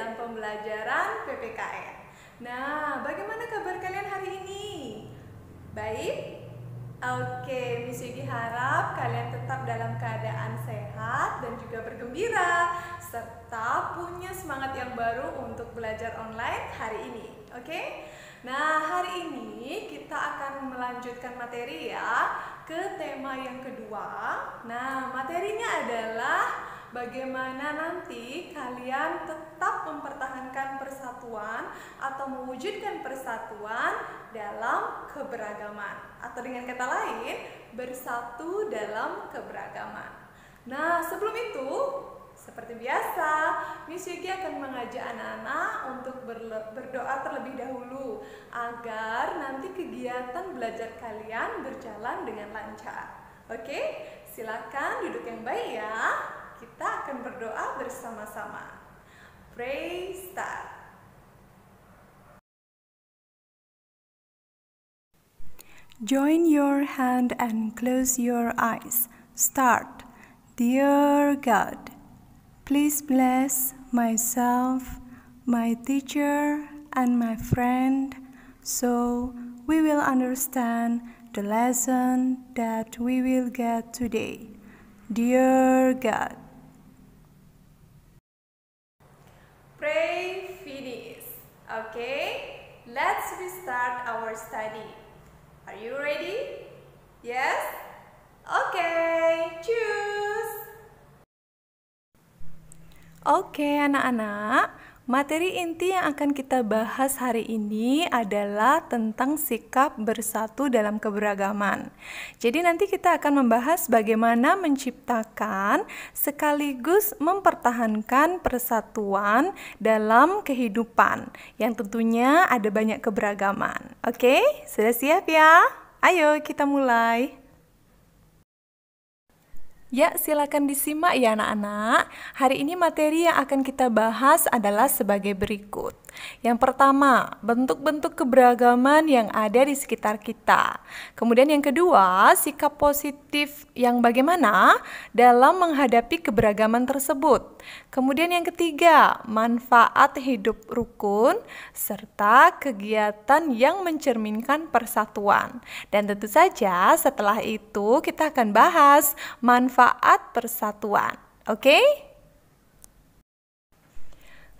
dalam pembelajaran PPKN. Nah, bagaimana kabar kalian hari ini? Baik? Oke, Miss Yuki harap kalian tetap dalam keadaan sehat dan juga bergembira, serta punya semangat yang baru untuk belajar online hari ini. Oke? Nah, hari ini kita akan melanjutkan materi ya ke tema yang kedua. Nah, materinya adalah bagaimana nanti kalian tetap mempertahankan persatuan atau mewujudkan persatuan dalam keberagaman. Atau dengan kata lain, bersatu dalam keberagaman. Nah, sebelum itu, seperti biasa, Miss Yuki akan mengajak anak-anak untuk berdoa terlebih dahulu agar nanti kegiatan belajar kalian berjalan dengan lancar. Oke, silakan duduk yang baik ya. Kita akan berdoa bersama-sama. Pray start. Join your hand and close your eyes. Start. Dear God, please bless myself, my teacher, and my friend, so we will understand the lesson that we will get today. Dear God. Pray finish. Okay, let's restart our study. Are you ready? Yes? Okay, choose. Oke, anak-anak, materi inti yang akan kita bahas hari ini adalah tentang sikap bersatu dalam keberagaman. Jadi nanti kita akan membahas bagaimana menciptakan sekaligus mempertahankan persatuan dalam kehidupan yang tentunya ada banyak keberagaman. Oke, sudah siap ya? Ayo kita mulai. Ya, silakan disimak ya anak-anak. Hari ini materi yang akan kita bahas adalah sebagai berikut. Yang pertama, bentuk-bentuk keberagaman yang ada di sekitar kita. Kemudian yang kedua, sikap positif yang bagaimana dalam menghadapi keberagaman tersebut. Kemudian yang ketiga, manfaat hidup rukun serta kegiatan yang mencerminkan persatuan. Dan tentu saja setelah itu kita akan bahas manfaat persatuan. Oke?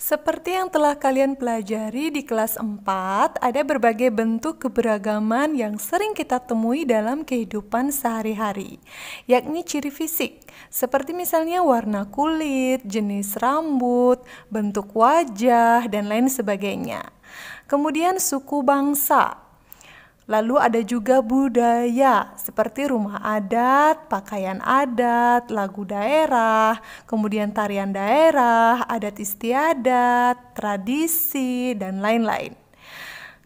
Seperti yang telah kalian pelajari di kelas 4, ada berbagai bentuk keberagaman yang sering kita temui dalam kehidupan sehari-hari, yakni ciri fisik, seperti misalnya warna kulit, jenis rambut, bentuk wajah, dan lain sebagainya. Kemudian suku bangsa. Lalu ada juga budaya seperti rumah adat, pakaian adat, lagu daerah, kemudian tarian daerah, adat istiadat, tradisi, dan lain-lain.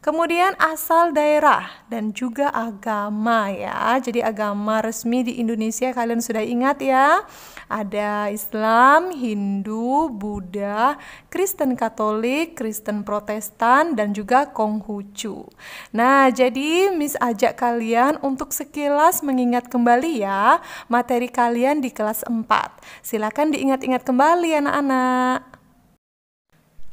Kemudian asal daerah dan juga agama ya. Jadi agama resmi di Indonesia kalian sudah ingat ya. Ada Islam, Hindu, Buddha, Kristen Katolik, Kristen Protestan, dan juga Konghucu. Nah, jadi Miss ajak kalian untuk sekilas mengingat kembali ya materi kalian di kelas 4. Silakan diingat-ingat kembali anak-anak.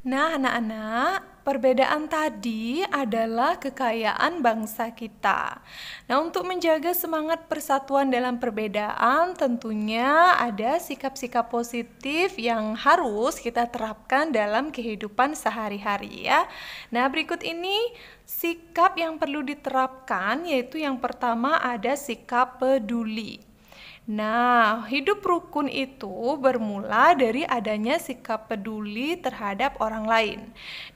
Nah, anak-anak, perbedaan tadi adalah kekayaan bangsa kita. Nah, untuk menjaga semangat persatuan dalam perbedaan, tentunya ada sikap-sikap positif yang harus kita terapkan dalam kehidupan sehari-hari ya. Nah, berikut ini sikap yang perlu diterapkan, yaitu yang pertama ada sikap peduli. Nah, hidup rukun itu bermula dari adanya sikap peduli terhadap orang lain.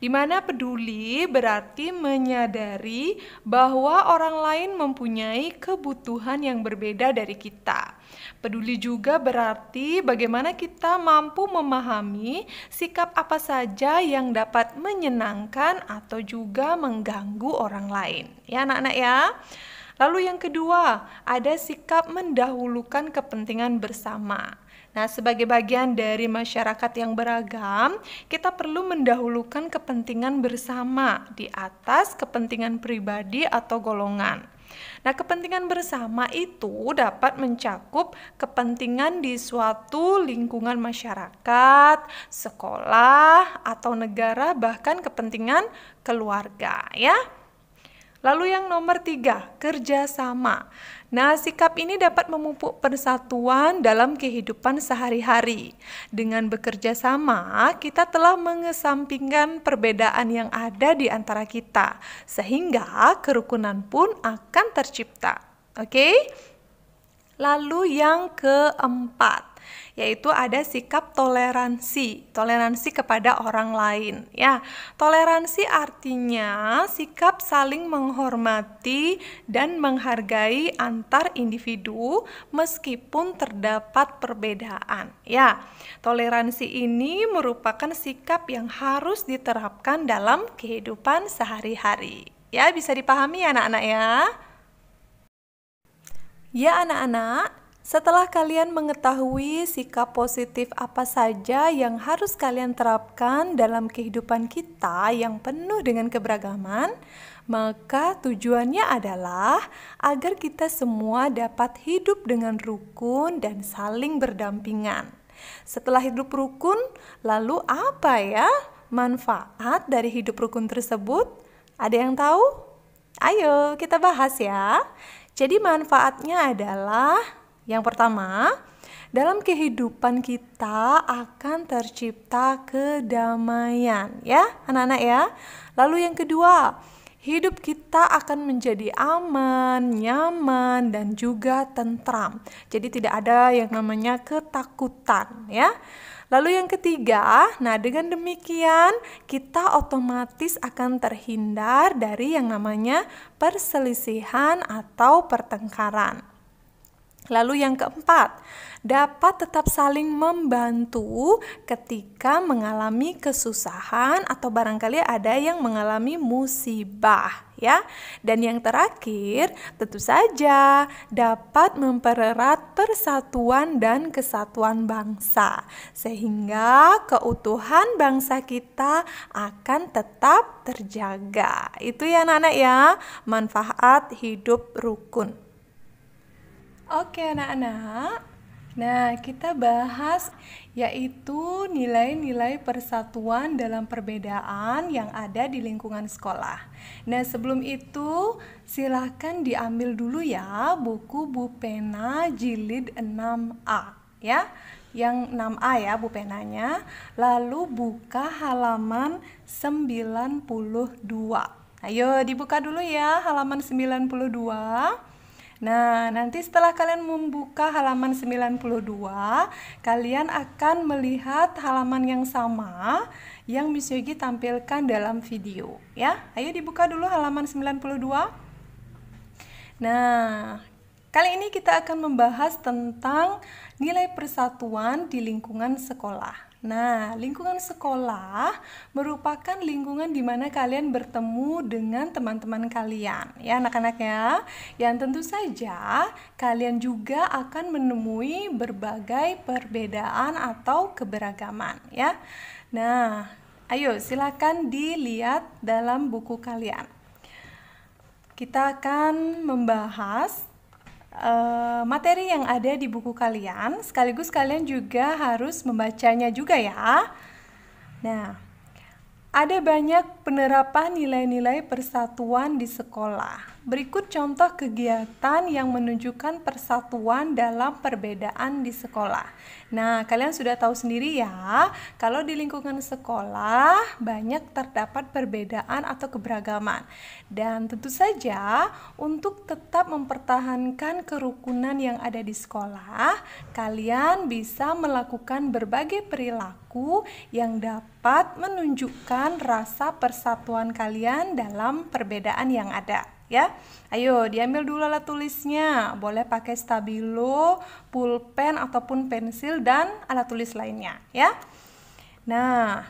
Di mana peduli berarti menyadari bahwa orang lain mempunyai kebutuhan yang berbeda dari kita. Peduli juga berarti bagaimana kita mampu memahami sikap apa saja yang dapat menyenangkan atau juga mengganggu orang lain. Ya, anak-anak ya. Lalu yang kedua, ada sikap mendahulukan kepentingan bersama. Nah, sebagai bagian dari masyarakat yang beragam, kita perlu mendahulukan kepentingan bersama di atas kepentingan pribadi atau golongan. Nah, kepentingan bersama itu dapat mencakup kepentingan di suatu lingkungan masyarakat, sekolah, atau negara, bahkan kepentingan keluarga, ya. Lalu yang nomor 3, kerjasama. Nah, sikap ini dapat memupuk persatuan dalam kehidupan sehari-hari. Dengan bekerja sama, kita telah mengesampingkan perbedaan yang ada di antara kita, sehingga kerukunan pun akan tercipta. Oke? Lalu yang keempat, yaitu ada sikap toleransi kepada orang lain, ya. Toleransi artinya sikap saling menghormati dan menghargai antar individu meskipun terdapat perbedaan, ya. Toleransi ini merupakan sikap yang harus diterapkan dalam kehidupan sehari-hari. Ya, bisa dipahami ya anak-anak ya? Ya anak-anak, setelah kalian mengetahui sikap positif apa saja yang harus kalian terapkan dalam kehidupan kita yang penuh dengan keberagaman, maka tujuannya adalah agar kita semua dapat hidup dengan rukun dan saling berdampingan. Setelah hidup rukun, lalu apa ya manfaat dari hidup rukun tersebut? Ada yang tahu? Ayo kita bahas ya. Jadi manfaatnya adalah yang pertama, dalam kehidupan kita akan tercipta kedamaian, ya anak-anak ya. Lalu yang kedua, hidup kita akan menjadi aman, nyaman, dan juga tentram. Jadi tidak ada yang namanya ketakutan, ya. Lalu yang ketiga, nah dengan demikian kita otomatis akan terhindar dari yang namanya perselisihan atau pertengkaran. Lalu yang keempat, dapat tetap saling membantu ketika mengalami kesusahan atau barangkali ada yang mengalami musibah, ya. Dan yang terakhir, tentu saja dapat mempererat persatuan dan kesatuan bangsa, sehingga keutuhan bangsa kita akan tetap terjaga. Itu ya anak-anak ya, manfaat hidup rukun. Oke anak-anak, nah kita bahas yaitu nilai-nilai persatuan dalam perbedaan yang ada di lingkungan sekolah. Nah sebelum itu silahkan diambil dulu ya buku Bu Pena jilid 6A ya. Yang 6A ya Bu Penanya, lalu buka halaman 92. Ayo dibuka dulu ya halaman 92. Nah, nanti setelah kalian membuka halaman 92, kalian akan melihat halaman yang sama yang Miss Yogi tampilkan dalam video, ya. Ayo dibuka dulu halaman 92. Nah, kali ini kita akan membahas tentang nilai persatuan di lingkungan sekolah. Nah, lingkungan sekolah merupakan lingkungan di mana kalian bertemu dengan teman-teman kalian, ya anak-anak ya. Yang tentu saja kalian juga akan menemui berbagai perbedaan atau keberagaman, ya. Nah, ayo silakan dilihat dalam buku kalian. Kita akan membahas materi yang ada di buku kalian, sekaligus kalian juga harus membacanya juga ya. Nah, ada banyak penerapan nilai-nilai persatuan di sekolah. Berikut contoh kegiatan yang menunjukkan persatuan dalam perbedaan di sekolah. Nah, kalian sudah tahu sendiri ya, kalau di lingkungan sekolah banyak terdapat perbedaan atau keberagaman. Dan tentu saja, untuk tetap mempertahankan kerukunan yang ada di sekolah, kalian bisa melakukan berbagai perilaku yang dapat menunjukkan rasa persatuan kalian dalam perbedaan yang ada. Ya, ayo diambil dulu alat tulisnya, boleh pakai stabilo, pulpen ataupun pensil dan alat tulis lainnya ya. Nah,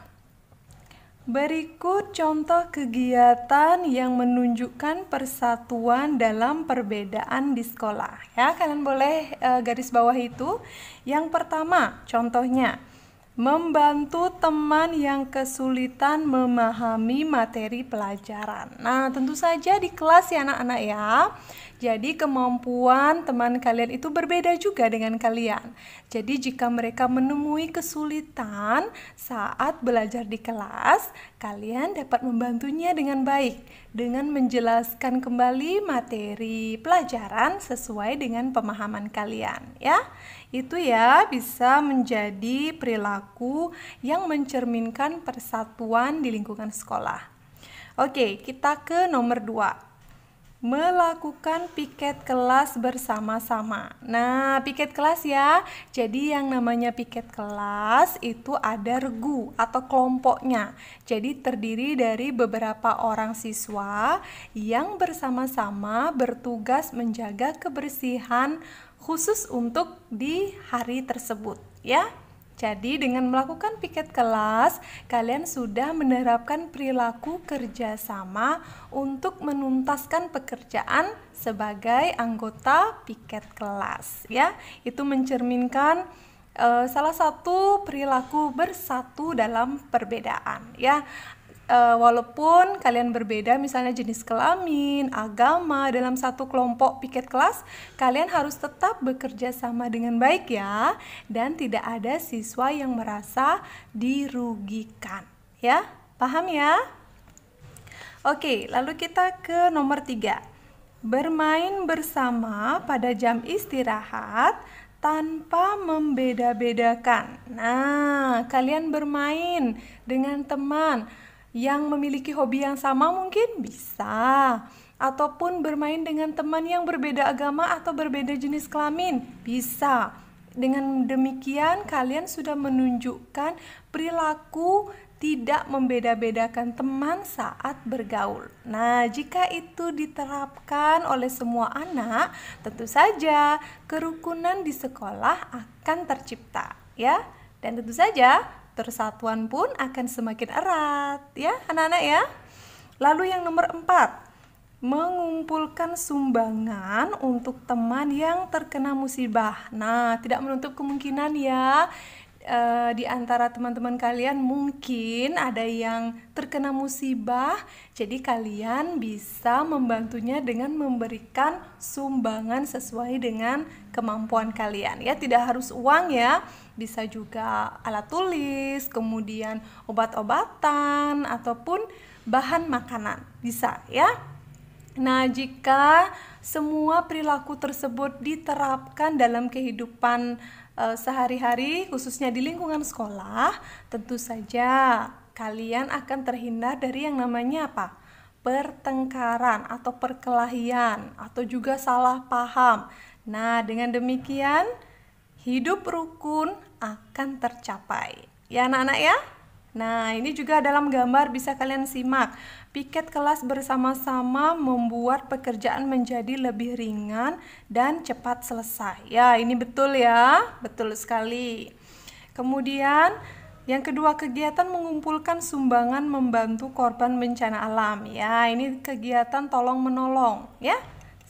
berikut contoh kegiatan yang menunjukkan persatuan dalam perbedaan di sekolah ya. Kalian boleh garis bawah itu. Yang pertama, contohnya membantu teman yang kesulitan memahami materi pelajaran. Nah, tentu saja di kelas ya anak-anak ya. Jadi kemampuan teman kalian itu berbeda juga dengan kalian. Jadi jika mereka menemui kesulitan saat belajar di kelas, kalian dapat membantunya dengan baik dengan menjelaskan kembali materi pelajaran sesuai dengan pemahaman kalian ya. Itu ya bisa menjadi perilaku yang mencerminkan persatuan di lingkungan sekolah. Oke, kita ke nomor 2. Melakukan piket kelas bersama-sama. Nah, piket kelas ya. Jadi yang namanya piket kelas itu ada regu atau kelompoknya. Jadi terdiri dari beberapa orang siswa yang bersama-sama bertugas menjaga kebersihan khusus untuk di hari tersebut ya. Jadi dengan melakukan piket kelas, kalian sudah menerapkan perilaku kerjasama untuk menuntaskan pekerjaan sebagai anggota piket kelas ya. Itu mencerminkan salah satu perilaku bersatu dalam perbedaan ya. Walaupun kalian berbeda misalnya jenis kelamin, agama dalam satu kelompok piket kelas, kalian harus tetap bekerja sama dengan baik ya, dan tidak ada siswa yang merasa dirugikan ya. Paham ya? Oke, lalu kita ke nomor 3. Bermain bersama pada jam istirahat tanpa membeda-bedakan. Nah, kalian bermain dengan teman yang memiliki hobi yang sama mungkin bisa, ataupun bermain dengan teman yang berbeda agama atau berbeda jenis kelamin bisa. Dengan demikian kalian sudah menunjukkan perilaku tidak membeda-bedakan teman saat bergaul. Nah, jika itu diterapkan oleh semua anak, tentu saja kerukunan di sekolah akan tercipta ya. Dan tentu saja persatuan pun akan semakin erat ya anak-anak ya. Lalu yang nomor 4, mengumpulkan sumbangan untuk teman yang terkena musibah. Nah, tidak menutup kemungkinan ya di antara teman-teman kalian mungkin ada yang terkena musibah. Jadi kalian bisa membantunya dengan memberikan sumbangan sesuai dengan kemampuan kalian ya. Tidak harus uang ya, bisa juga alat tulis, kemudian obat-obatan ataupun bahan makanan bisa ya. Nah, jika semua perilaku tersebut diterapkan dalam kehidupan sehari-hari, khususnya di lingkungan sekolah, tentu saja kalian akan terhindar dari yang namanya apa? Pertengkaran atau perkelahian atau juga salah paham. Nah, dengan demikian hidup rukun akan tercapai. Ya anak-anak ya? Nah, ini juga dalam gambar bisa kalian simak. Piket kelas bersama-sama membuat pekerjaan menjadi lebih ringan dan cepat selesai. Ya, ini betul ya. Betul sekali. Kemudian, yang kedua, kegiatan mengumpulkan sumbangan membantu korban bencana alam. Ya, ini kegiatan tolong-menolong, ya.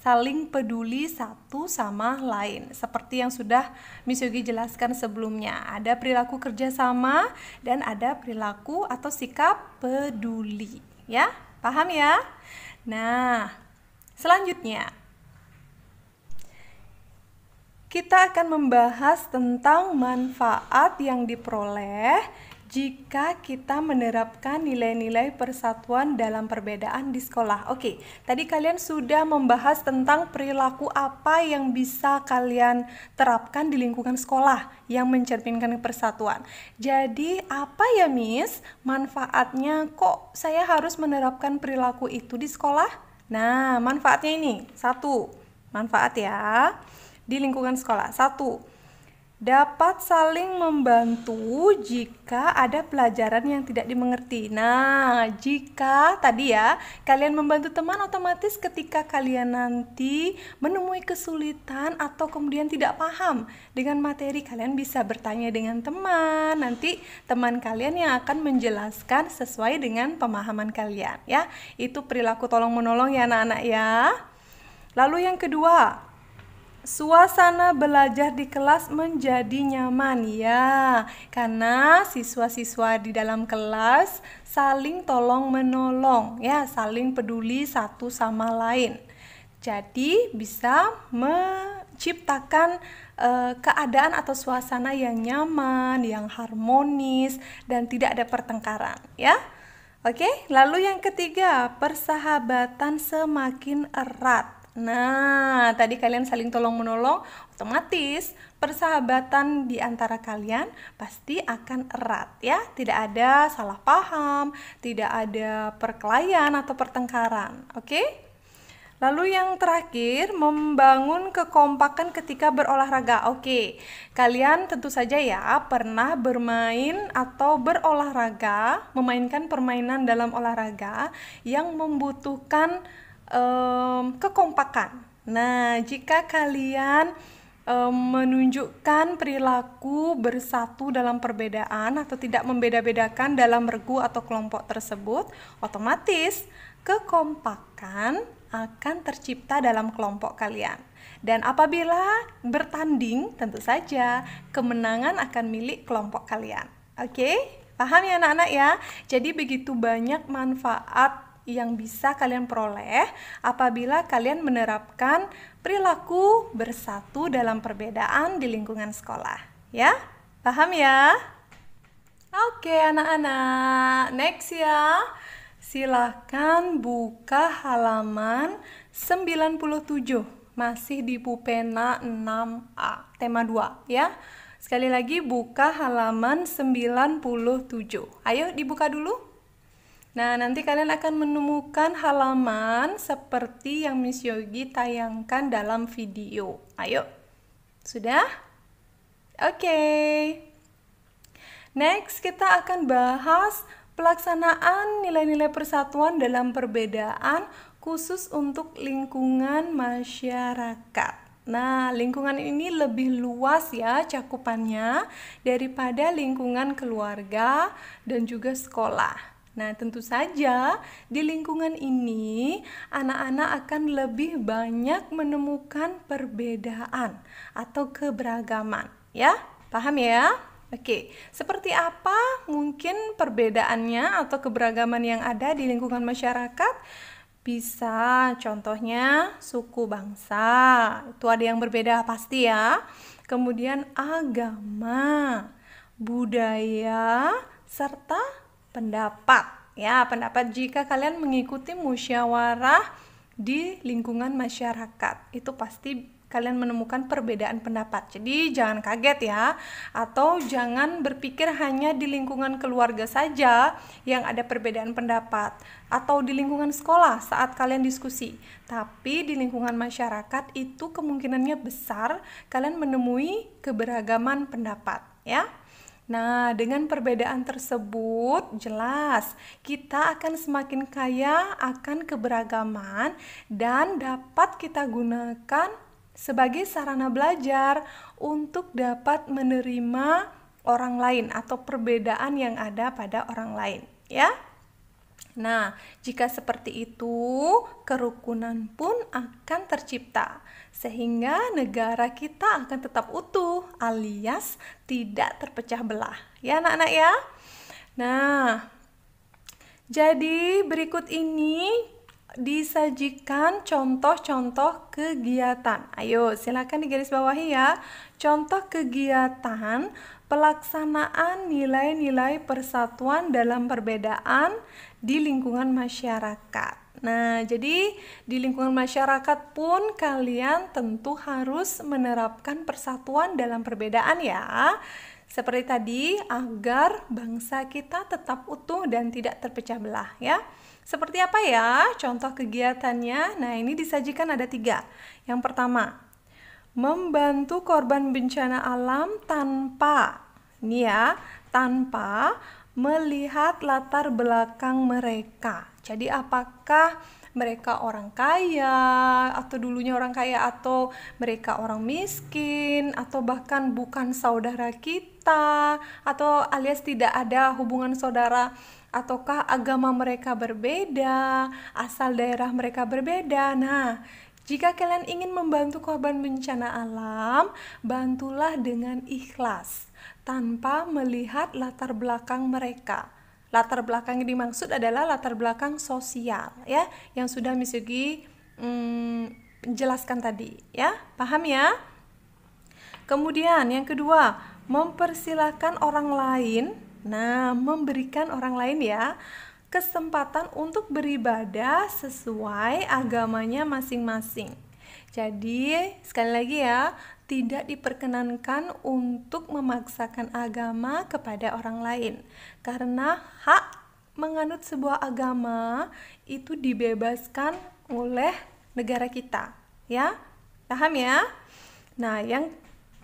Saling peduli satu sama lain. Seperti yang sudah Miss Yogi jelaskan sebelumnya. Ada perilaku kerjasama dan ada perilaku atau sikap peduli. Ya, paham ya? Nah, selanjutnya kita akan membahas tentang manfaat yang diperoleh jika kita menerapkan nilai-nilai persatuan dalam perbedaan di sekolah. Oke, tadi kalian sudah membahas tentang perilaku apa yang bisa kalian terapkan di lingkungan sekolah yang mencerminkan persatuan. Jadi, apa ya Miss manfaatnya? Kok saya harus menerapkan perilaku itu di sekolah? Nah, manfaatnya ini. 1. Manfaat ya di lingkungan sekolah. 1. Dapat saling membantu jika ada pelajaran yang tidak dimengerti. Nah, jika tadi ya kalian membantu teman, otomatis ketika kalian nanti menemui kesulitan atau kemudian tidak paham dengan materi, kalian bisa bertanya dengan teman. Nanti teman kalian yang akan menjelaskan sesuai dengan pemahaman kalian ya. Itu perilaku tolong menolong ya anak-anak ya. Lalu yang kedua, suasana belajar di kelas menjadi nyaman ya, karena siswa-siswa di dalam kelas saling tolong menolong ya, saling peduli satu sama lain. Jadi bisa menciptakan keadaan atau suasana yang nyaman, yang harmonis dan tidak ada pertengkaran ya. Oke, lalu yang ketiga, persahabatan semakin erat. Nah, tadi kalian saling tolong-menolong, otomatis persahabatan di antara kalian pasti akan erat ya. Tidak ada salah paham, tidak ada perkelahian atau pertengkaran. Oke? Lalu yang terakhir, membangun kekompakan ketika berolahraga. Oke, kalian tentu saja ya pernah bermain atau berolahraga, memainkan permainan dalam olahraga yang membutuhkan kekompakan. Nah, jika kalian menunjukkan perilaku bersatu dalam perbedaan atau tidak membeda-bedakan dalam regu atau kelompok tersebut, otomatis kekompakan akan tercipta dalam kelompok kalian. Dan apabila bertanding, tentu saja kemenangan akan milik kelompok kalian. Oke? Paham ya anak-anak ya? Jadi begitu banyak manfaat yang bisa kalian peroleh apabila kalian menerapkan perilaku bersatu dalam perbedaan di lingkungan sekolah. Ya? Paham ya? Oke anak-anak, next ya. Silahkan buka halaman 97, masih di Pupena 6A, tema 2 ya. Sekali lagi buka halaman 97. Ayo dibuka dulu. Nah, nanti kalian akan menemukan halaman seperti yang Miss Yogi tayangkan dalam video. Ayo. Sudah? Oke. Next, kita akan bahas pelaksanaan nilai-nilai persatuan dalam perbedaan khusus untuk lingkungan masyarakat. Nah, lingkungan ini lebih luas ya cakupannya daripada lingkungan keluarga dan juga sekolah. Nah, tentu saja di lingkungan ini anak-anak akan lebih banyak menemukan perbedaan atau keberagaman, ya? Paham ya? Oke, seperti apa mungkin perbedaannya atau keberagaman yang ada di lingkungan masyarakat? Bisa contohnya suku bangsa, itu ada yang berbeda pasti ya. Kemudian agama, budaya, serta pendapat. Ya, pendapat jika kalian mengikuti musyawarah di lingkungan masyarakat, itu pasti kalian menemukan perbedaan pendapat. Jadi jangan kaget ya, atau jangan berpikir hanya di lingkungan keluarga saja yang ada perbedaan pendapat, atau di lingkungan sekolah saat kalian diskusi. Tapi di lingkungan masyarakat itu kemungkinannya besar kalian menemui keberagaman pendapat ya. Nah, dengan perbedaan tersebut jelas kita akan semakin kaya akan keberagaman dan dapat kita gunakan sebagai sarana belajar untuk dapat menerima orang lain atau perbedaan yang ada pada orang lain, ya. Nah, jika seperti itu, kerukunan pun akan tercipta sehingga negara kita akan tetap utuh alias tidak terpecah belah. Ya, anak-anak ya. Nah, jadi berikut ini disajikan contoh-contoh kegiatan. Ayo, silakan digarisbawahi ya. Contoh kegiatan pelaksanaan nilai-nilai persatuan dalam perbedaan di lingkungan masyarakat. Nah, jadi di lingkungan masyarakat pun kalian tentu harus menerapkan persatuan dalam perbedaan ya. Seperti tadi, agar bangsa kita tetap utuh dan tidak terpecah belah ya. Seperti apa ya contoh kegiatannya? Nah, ini disajikan ada 3. Yang pertama, membantu korban bencana alam tanpa melihat latar belakang mereka. Jadi apakah mereka orang kaya atau dulunya orang kaya atau mereka orang miskin atau bahkan bukan saudara kita atau alias tidak ada hubungan saudara, ataukah agama mereka berbeda, asal daerah mereka berbeda. Nah, Jika kalian ingin membantu korban bencana alam, bantulah dengan ikhlas, tanpa melihat latar belakang mereka. Latar belakang yang dimaksud adalah latar belakang sosial, ya, yang sudah Miss Yogi jelaskan tadi, ya. Paham ya? Kemudian yang kedua, mempersilahkan orang lain, memberikan orang lain ya, kesempatan untuk beribadah sesuai agamanya masing-masing. Jadi, sekali lagi ya, tidak diperkenankan untuk memaksakan agama kepada orang lain. Karena hak menganut sebuah agama itu dibebaskan oleh negara kita, ya. Paham ya? Nah, yang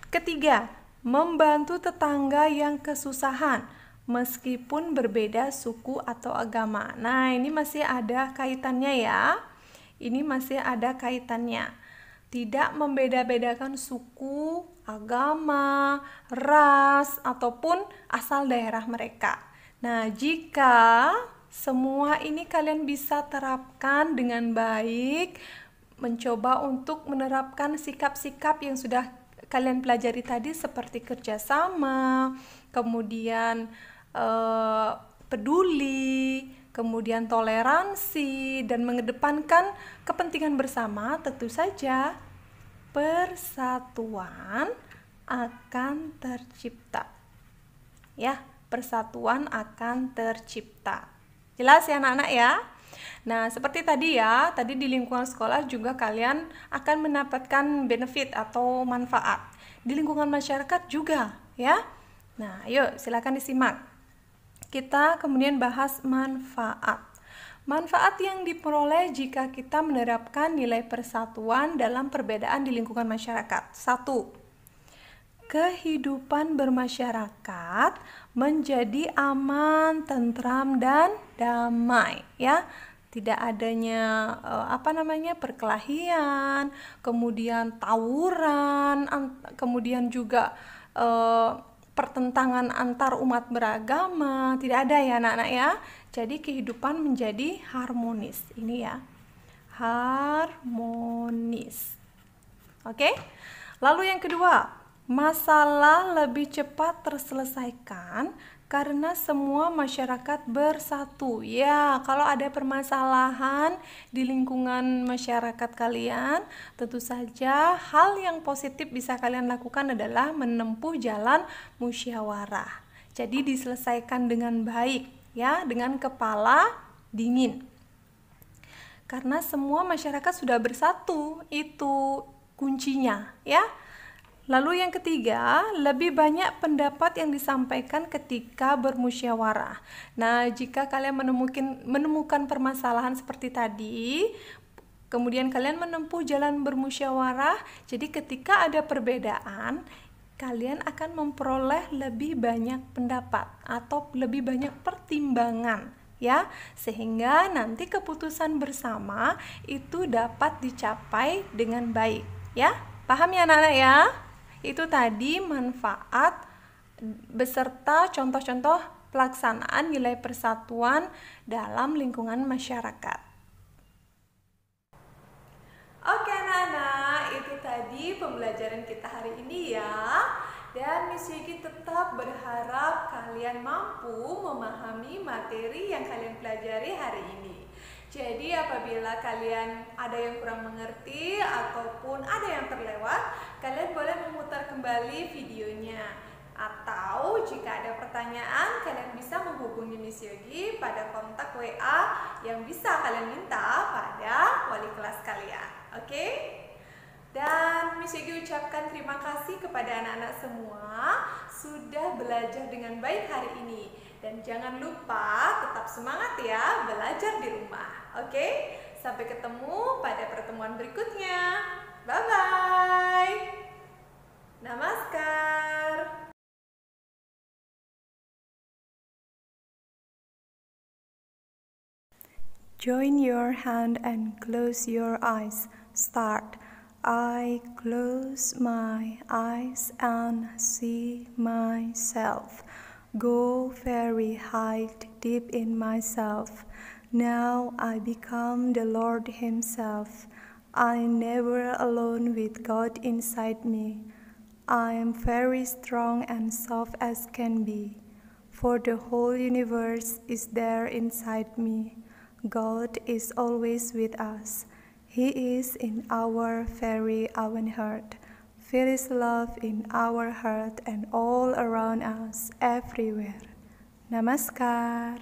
ketiga, membantu tetangga yang kesusahan meskipun berbeda suku atau agama. Nah, ini masih ada kaitannya ya. Ini masih ada kaitannya. Tidak membeda-bedakan suku, agama, ras, ataupun asal daerah mereka. Nah, jika semua ini kalian bisa terapkan dengan baik, mencoba untuk menerapkan sikap-sikap yang sudah kalian pelajari tadi seperti kerjasama, kemudian peduli, kemudian toleransi, dan mengedepankan kepentingan bersama, tentu saja persatuan akan tercipta. Ya, persatuan akan tercipta. Jelas ya anak-anak ya? Nah, seperti tadi ya, tadi di lingkungan sekolah juga kalian akan mendapatkan benefit atau manfaat. Di lingkungan masyarakat juga, ya. Nah, ayo silakan disimak. Kita kemudian bahas manfaat. Manfaat yang diperoleh jika kita menerapkan nilai persatuan dalam perbedaan di lingkungan masyarakat. 1. Kehidupan bermasyarakat menjadi aman, tentram, dan damai, ya. Tidak adanya perkelahian, kemudian tawuran, kemudian juga pertentangan antar umat beragama, tidak ada ya anak-anak ya. Jadi kehidupan menjadi harmonis. Ini ya, harmonis. Oke. Lalu yang kedua, masalah lebih cepat terselesaikan karena semua masyarakat bersatu. Ya, kalau ada permasalahan di lingkungan masyarakat kalian, tentu saja hal yang positif bisa kalian lakukan adalah menempuh jalan musyawarah. Jadi diselesaikan dengan baik, ya, dengan kepala dingin. Karena semua masyarakat sudah bersatu, itu kuncinya, ya. Lalu yang ketiga, lebih banyak pendapat yang disampaikan ketika bermusyawarah. Nah, jika kalian menemukan permasalahan seperti tadi, kemudian kalian menempuh jalan bermusyawarah, jadi ketika ada perbedaan, kalian akan memperoleh lebih banyak pendapat atau lebih banyak pertimbangan, ya, sehingga nanti keputusan bersama itu dapat dicapai dengan baik, ya. Paham ya anak-anak ya? Itu tadi manfaat beserta contoh-contoh pelaksanaan nilai persatuan dalam lingkungan masyarakat. Oke anak-anak, itu tadi pembelajaran kita hari ini ya. Dan Miss Yogi tetap berharap kalian mampu memahami materi yang kalian pelajari hari ini. Jadi apabila kalian ada yang kurang mengerti ataupun ada yang terlewat, kalian boleh memutar kembali videonya. Atau jika ada pertanyaan, kalian bisa menghubungi Miss Yogi pada kontak WA yang bisa kalian minta pada wali kelas kalian. Oke? Dan Miss Yogi ucapkan terima kasih kepada anak-anak semua sudah belajar dengan baik hari ini. Dan jangan lupa tetap semangat ya belajar di rumah. Oke? Sampai ketemu pada pertemuan berikutnya. Bye-bye. Namaskar. Join your hand and close your eyes. Start. I close my eyes and see myself. Go very high, deep in myself. Now I become the Lord Himself. I'm never alone with God inside me. I am very strong and soft as can be, for the whole universe is there inside me. God is always with us. He is in our very own heart. Feel His love in our heart and all around us, everywhere. Namaskar.